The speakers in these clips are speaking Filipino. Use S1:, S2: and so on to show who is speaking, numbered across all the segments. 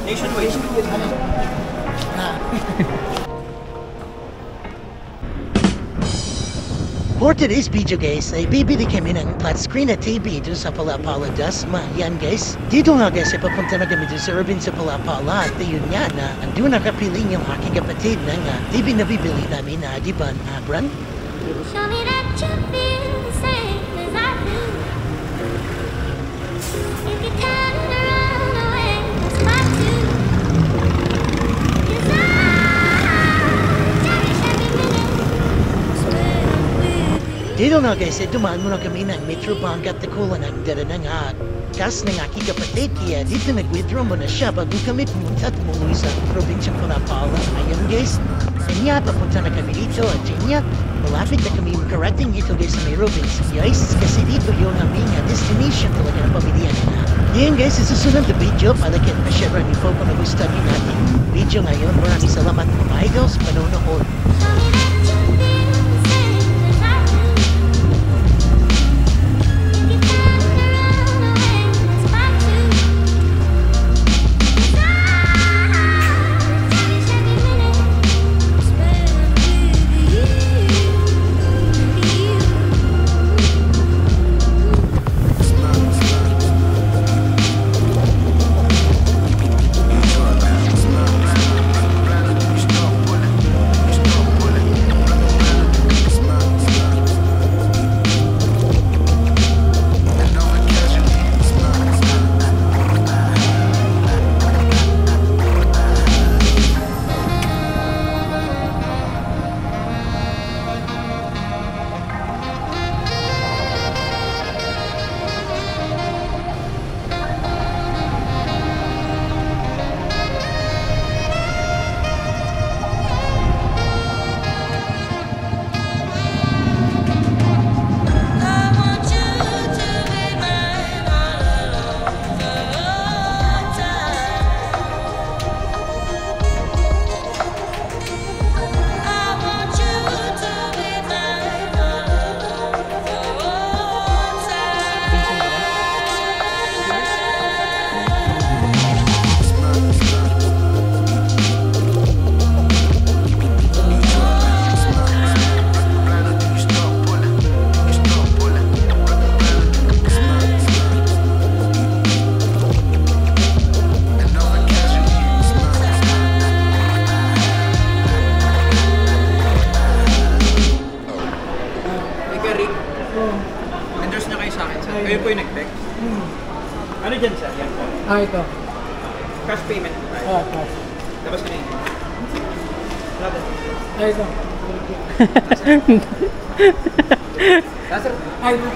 S1: Nationwide.
S2: For today's video guys, ay bibili kami ng flat screen at TV dun sa Palapala Dasma. Yan guys, dito nga guys ay papunta na kami dun sa urban sa Palapala. At yun nga na, andun nakapiling yung aking kapatid ng TV na bibili namin na di ba Bran?
S3: Show me that you feel the same as I do. If you turn around away, it's my too. 'Cause I cherish every minute. Swear with you.
S2: Dito nga guys, ay dumaan muna kami ng Metro Bank at nakuha ng dala ng cash ng aking kapatid. Kaya dito nag-withdraw muna siya bago kami pumunta at umuwi sa probinsyang Palapala. Ayun guys, kanya papunta na kami dito at kanya malapit na kami makarating dito guys sa may Robins. Guys, kasi dito yung aming destination talaga ng pamilya nila. Yan guys, isusunod na video para kaya ma-share ang info kung nagustuhan nyo natin video ngayon. Maraming salamat mga idols, panonood.
S3: Show me that you feel the same as I do. If you turn around away, it's my too. 'Cause I cherish every minute. Swear with you.
S1: Endorse na kayo sa akin, sir. Kayo po yung nag-text. Ano dyan, sir? Yan po.
S4: Ito.
S1: Cash payment po tayo.
S4: Cash.
S1: Tapos ko na yun. Laban.
S4: Ito.
S1: Sir.
S4: Ito.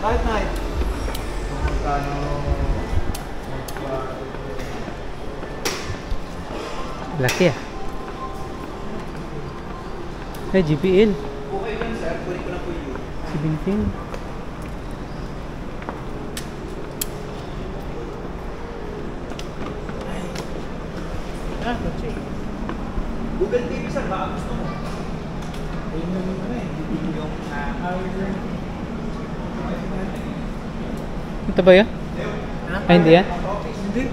S1: Kahit na ito.
S5: Laki ah. Ay, GPL.
S1: Okay lang, sir. Kunin ko lang po yun.
S5: 17.
S1: Google TV, sir. Baka gusto mo.
S4: Ayun na naman eh.
S1: Yung,
S5: Ito ba yan? Ay, hindi yan?
S4: Hindi.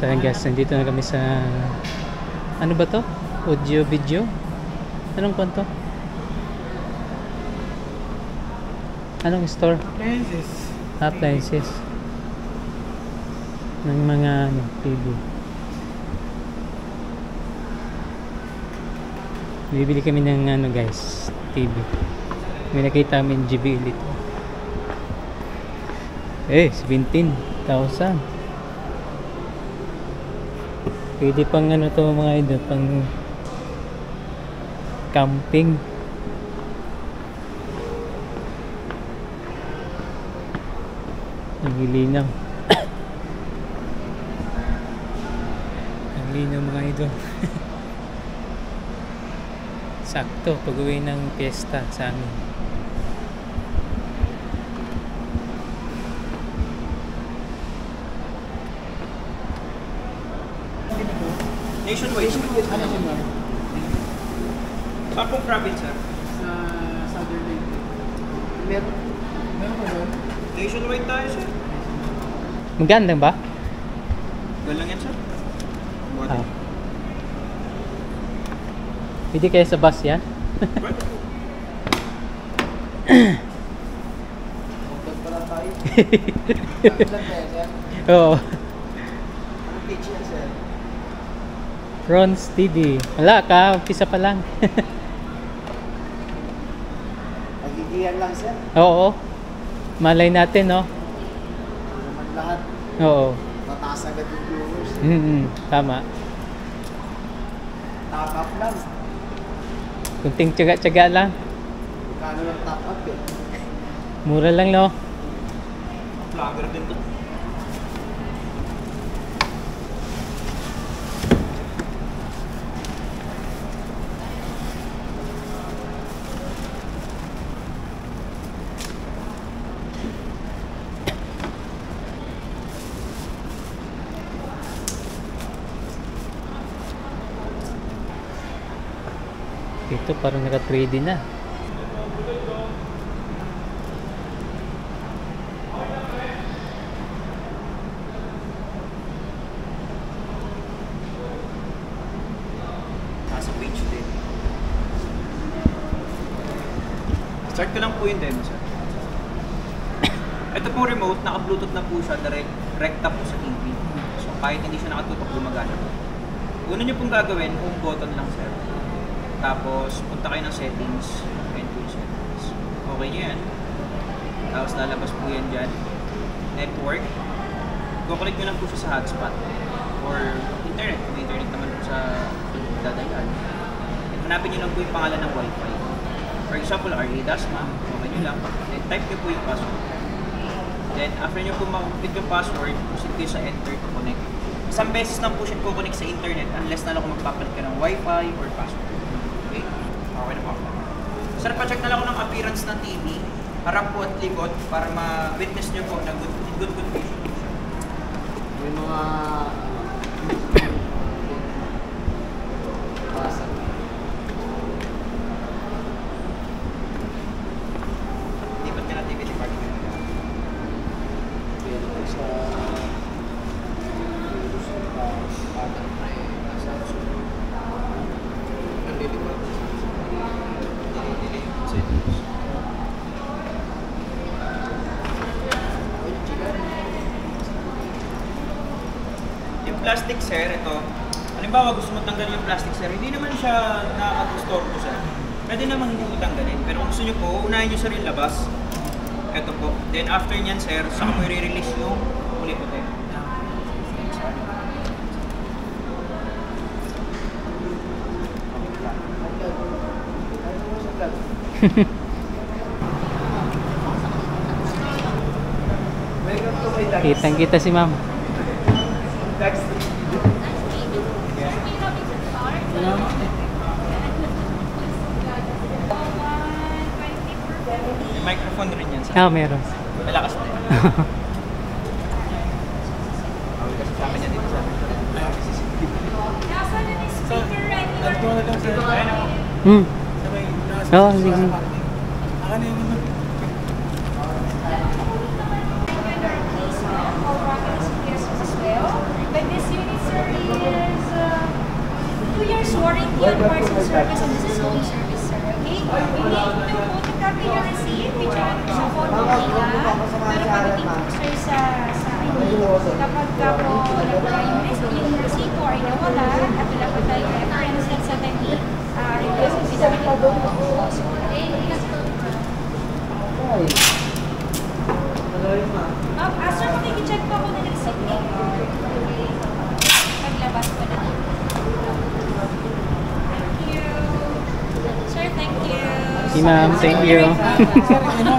S5: So yun guys, nandito na kami sa ano ba to? Audio video? Anong kwanto? Anong store?
S4: Appliances.
S5: Appliances ng mga TV. Bibili kami ng guys, TV. May nakita kami JBL ito. 17,000. Pwede pang to mga ito, pang camping. Ang linaw. Ang linaw mga ito. Sakto pag-uwi ng piyesta sa amin.
S1: Nationwide. Saan pong province, sir?
S4: Southern Lake.
S2: Meron.
S4: Meron ko doon?
S1: Nationwide tayo, sir.
S5: Maganda ba?
S1: Galang yan, sir. What?
S5: Ah. Pwede kaya sa bus yan?
S1: What?
S2: Huwag pala tayo. Ilan peso?
S5: Oo.
S2: Anong page yan, sir?
S5: Ron's TV. Wala ka, umpisa pa lang.
S2: Magigiyan lang, sir.
S5: Oo. Malay natin, no?
S2: Hindi naman lahat.
S5: Oo.
S2: Tataas agad yung viewers.
S5: Tama.
S2: Top up lang.
S5: Kunting tiyaga-tiyaga lang.
S2: Kano lang top up eh.
S5: Mura lang, no?
S1: Vlogger din to.
S5: Ito parang naka 3D na.
S1: Nasa page din. Start ko lang po yung demo, sir. Ito po remote, naka-bluetooth na po siya, direct rekta po sa TV. So kahit hindi siya nakatutok, gumagana po. Una nyo pong gagawin, home button lang, sir. Tapos punta kayo ng settings, and po yung settings. Okay nyo yan. Tapos lalabas po yan dyan. Network. Kukulik nyo lang po siya sa hotspot. Or internet, kung may internet naman po sa dadalhan. And hanapin nyo lang po yung pangalan ng wifi. For example, RA Dasma. Okay nyo lang. Then type nyo po yung password. Then after nyo po makakit yung password, proceed kayo sa enter to connect. Isang beses lang po siya kukonek sa internet unless na lang kung magpapalit ka ng wifi or password. Okay? Okay na po. Sir, pa-check na lang ako ng appearance ng TV. Harap po at likod para ma-witness nyo po na good condition po siya.
S2: May mga basa.
S1: Lipat ka na TV department.
S2: Pero sa patang na nasa sunod. Ang lilipat.
S1: Delay yung settings. Yung plastic, sir, ito. Halimbawa, gusto mo tanggalin yung plastic, sir. Hindi naman siya nakakag-store po, sir. Pwede naman hindi mo tanggalin. Pero kung gusto nyo po, unahin nyo sir yung labas. Ito po. Then after nyan, sir, saka mo i-release yung uli puti.
S5: Kitang-kita si ma'am.
S1: May microphone rin yan, sir.
S5: Ah, meron.
S1: Malakas din. Kasi sa amin yan dito sa amin.
S4: Add ko na lang sir.
S1: Ayan ako.
S4: Sabay, nasa
S5: Oo,
S4: sa
S5: sige.
S4: parking. Ano yung
S3: But this unit, sir, is 2 years warranty on parts and service, and this is home service, sir. Okay? We need to photocopy your receipt, which sa photo nila. Pero pagdating po, sir, sa kapag ka po yung receipt po ay nawala, at wala po tayo reference at sa tabi, request ang pinakita po. So, okay? Ma'am, sir, makikicheck po ako ng receipt niyo. Paglabas pa na. Thank you. Sir, thank you.
S5: Si ma'am, thank you.
S4: Sir, ano